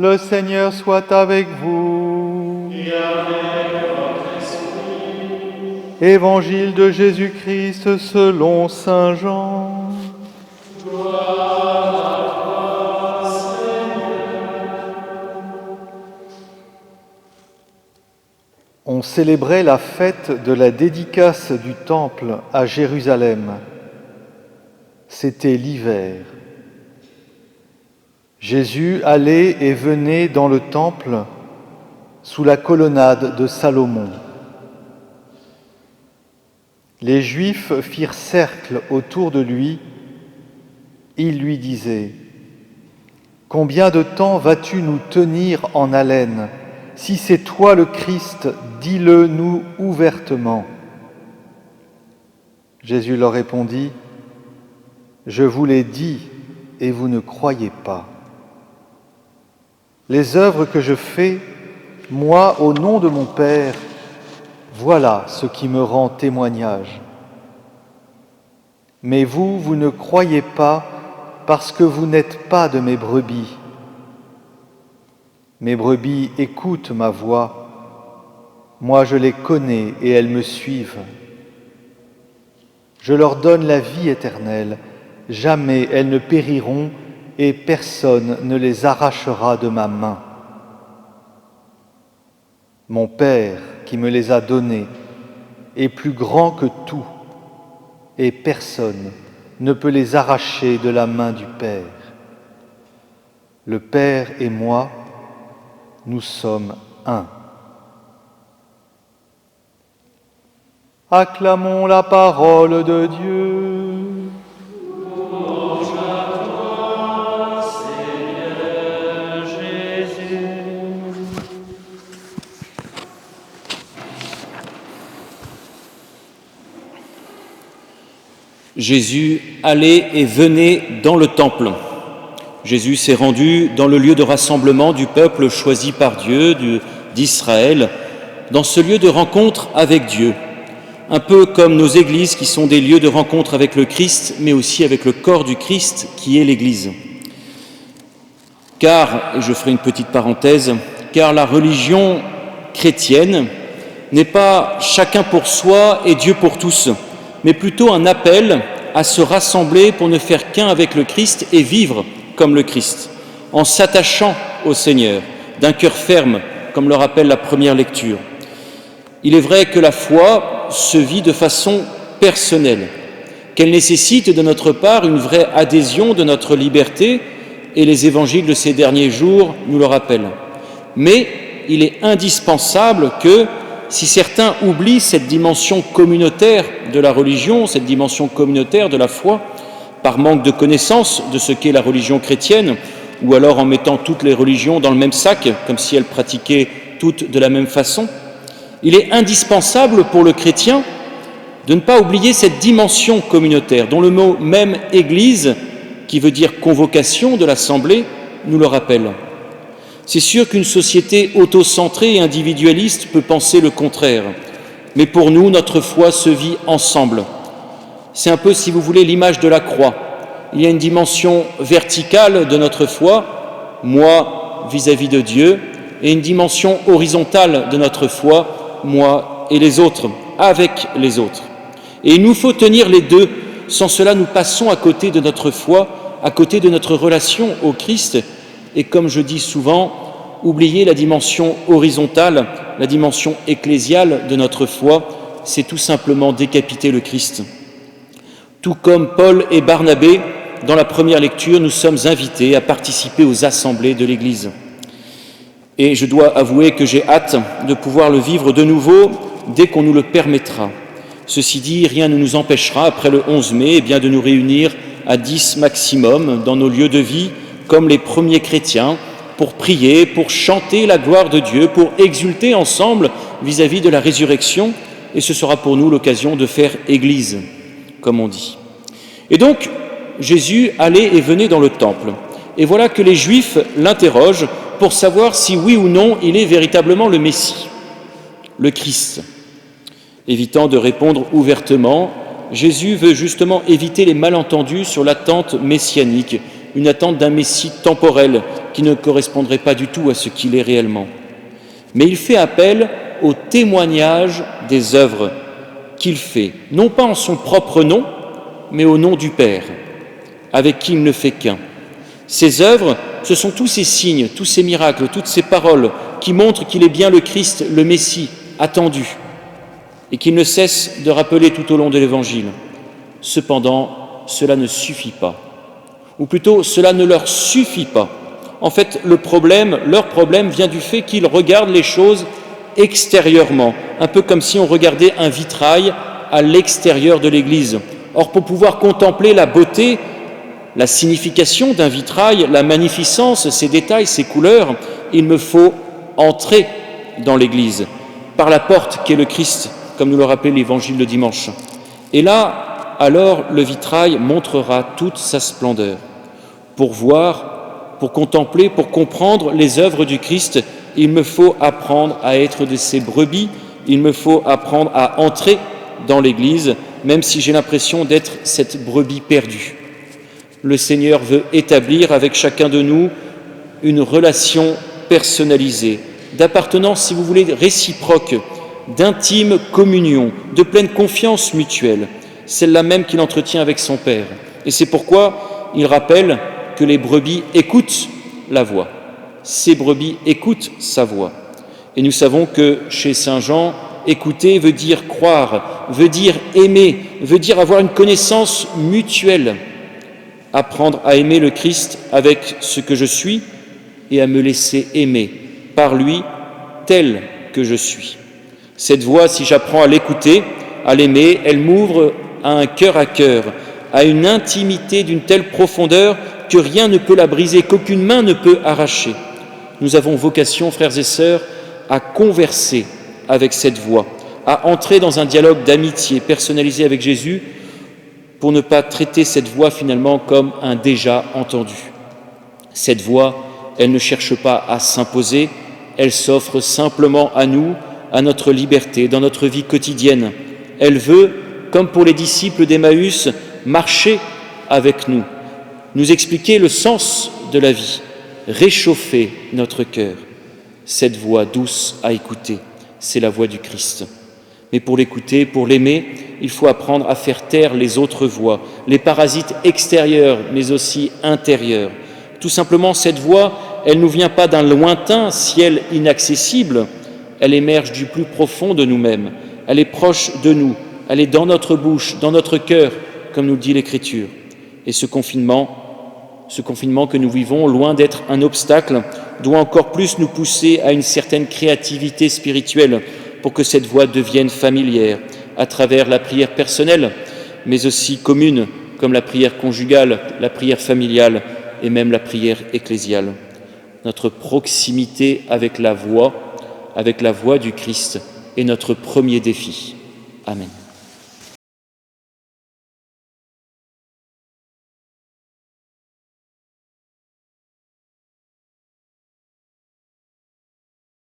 Le Seigneur soit avec vous. Et avec votre esprit. Évangile de Jésus-Christ selon saint Jean. Gloire à toi, Seigneur. On célébrait la fête de la dédicace du Temple à Jérusalem. C'était l'hiver. Jésus allait et venait dans le Temple sous la colonnade de Salomon. Les Juifs firent cercle autour de lui. Ils lui disaient : « Combien de temps vas-tu nous tenir en haleine ? Si c'est toi le Christ, dis-le nous ouvertement. » Jésus leur répondit : « Je vous l'ai dit et vous ne croyez pas. Les œuvres que je fais, moi, au nom de mon Père, voilà ce qui me rend témoignage. Mais vous, vous ne croyez pas parce que vous n'êtes pas de mes brebis. Mes brebis écoutent ma voix. Moi, je les connais et elles me suivent. Je leur donne la vie éternelle. Jamais elles ne périront et personne ne les arrachera de ma main. Mon Père, qui me les a donnés, est plus grand que tout, et personne ne peut les arracher de la main du Père. Le Père et moi, nous sommes un. Acclamons la parole de Dieu. Louange à toi, Seigneur Jésus. Jésus allait et venait dans le temple. Jésus s'est rendu dans le lieu de rassemblement du peuple choisi par Dieu, d'Israël, dans ce lieu de rencontre avec Dieu, un peu comme nos églises qui sont des lieux de rencontre avec le Christ, mais aussi avec le corps du Christ qui est l'Église. Car, et je ferai une petite parenthèse, car la religion chrétienne n'est pas chacun pour soi et Dieu pour tous, mais plutôt un appel à se rassembler pour ne faire qu'un avec le Christ et vivre comme le Christ, en s'attachant au Seigneur, d'un cœur ferme, comme le rappelle la première lecture. Il est vrai que la foi se vit de façon personnelle, qu'elle nécessite de notre part une vraie adhésion de notre liberté, et les évangiles de ces derniers jours nous le rappellent. Mais il est indispensable que, si certains oublient cette dimension communautaire de la religion, cette dimension communautaire de la foi, par manque de connaissance de ce qu'est la religion chrétienne, ou alors en mettant toutes les religions dans le même sac, comme si elles pratiquaient toutes de la même façon, il est indispensable pour le chrétien de ne pas oublier cette dimension communautaire, dont le mot même « Église », qui veut dire convocation de l'assemblée, nous le rappelle. C'est sûr qu'une société autocentrée et individualiste peut penser le contraire, mais pour nous, notre foi se vit ensemble. C'est un peu, si vous voulez, l'image de la croix. Il y a une dimension verticale de notre foi, moi vis-à-vis de Dieu, et une dimension horizontale de notre foi, moi et les autres, avec les autres. Et il nous faut tenir les deux, sans cela nous passons à côté de notre foi, à côté de notre relation au Christ, et comme je dis souvent, oublier la dimension horizontale, la dimension ecclésiale de notre foi, c'est tout simplement décapiter le Christ. Tout comme Paul et Barnabé, dans la première lecture, nous sommes invités à participer aux assemblées de l'Église. Et je dois avouer que j'ai hâte de pouvoir le vivre de nouveau dès qu'on nous le permettra. Ceci dit, rien ne nous empêchera, après le 11 mai, de nous réunir à 10 maximum dans nos lieux de vie, comme les premiers chrétiens, pour prier, pour chanter la gloire de Dieu, pour exulter ensemble vis-à-vis de la résurrection, et ce sera pour nous l'occasion de faire Église, comme on dit. Et donc, Jésus allait et venait dans le temple. Et voilà que les Juifs l'interrogent pour savoir si oui ou non il est véritablement le Messie, le Christ. Évitant de répondre ouvertement, Jésus veut justement éviter les malentendus sur l'attente messianique une attente d'un Messie temporel qui ne correspondrait pas du tout à ce qu'il est réellement. Mais il fait appel au témoignage des œuvres qu'il fait, non pas en son propre nom, mais au nom du Père, avec qui il ne fait qu'un. Ces œuvres, ce sont tous ces signes, tous ces miracles, toutes ces paroles qui montrent qu'il est bien le Christ, le Messie, attendu, et qu'il ne cesse de rappeler tout au long de l'Évangile. Cependant, cela ne suffit pas. Ou plutôt, cela ne leur suffit pas. En fait, leur problème vient du fait qu'ils regardent les choses extérieurement, un peu comme si on regardait un vitrail à l'extérieur de l'église. Or, pour pouvoir contempler la beauté, la signification d'un vitrail, la magnificence, ses détails, ses couleurs, il me faut entrer dans l'église, par la porte qu'est le Christ, comme nous le rappelle l'évangile de dimanche. Et là, alors, le vitrail montrera toute sa splendeur. Pour voir, pour contempler, pour comprendre les œuvres du Christ, il me faut apprendre à être de ses brebis, il me faut apprendre à entrer dans l'Église, même si j'ai l'impression d'être cette brebis perdue. Le Seigneur veut établir avec chacun de nous une relation personnalisée, d'appartenance, si vous voulez, réciproque, d'intime communion, de pleine confiance mutuelle, celle-là même qu'il entretient avec son Père. Et c'est pourquoi il rappelle que les brebis écoutent la voix. Ces brebis écoutent sa voix. Et nous savons que chez saint Jean, écouter veut dire croire, veut dire aimer, veut dire avoir une connaissance mutuelle. Apprendre à aimer le Christ avec ce que je suis et à me laisser aimer par lui tel que je suis. Cette voix, si j'apprends à l'écouter, à l'aimer, elle m'ouvre à un cœur, à une intimité d'une telle profondeur que rien ne peut la briser, qu'aucune main ne peut arracher. Nous avons vocation, frères et sœurs, à converser avec cette voix, à entrer dans un dialogue d'amitié personnalisé avec Jésus pour ne pas traiter cette voix finalement comme un déjà entendu. Cette voix, elle ne cherche pas à s'imposer, elle s'offre simplement à nous, à notre liberté, dans notre vie quotidienne. Elle veut, comme pour les disciples d'Emmaüs, marcher avec nous, nous expliquer le sens de la vie, réchauffer notre cœur. Cette voix douce à écouter, c'est la voix du Christ. Mais pour l'écouter, pour l'aimer, il faut apprendre à faire taire les autres voix, les parasites extérieurs, mais aussi intérieurs. Tout simplement, cette voix, elle ne nous vient pas d'un lointain ciel inaccessible, elle émerge du plus profond de nous-mêmes, elle est proche de nous, elle est dans notre bouche, dans notre cœur, comme nous le dit l'Écriture. Et ce confinement que nous vivons, loin d'être un obstacle, doit encore plus nous pousser à une certaine créativité spirituelle pour que cette voix devienne familière à travers la prière personnelle, mais aussi commune, comme la prière conjugale, la prière familiale et même la prière ecclésiale. Notre proximité avec la voix du Christ est notre premier défi. Amen.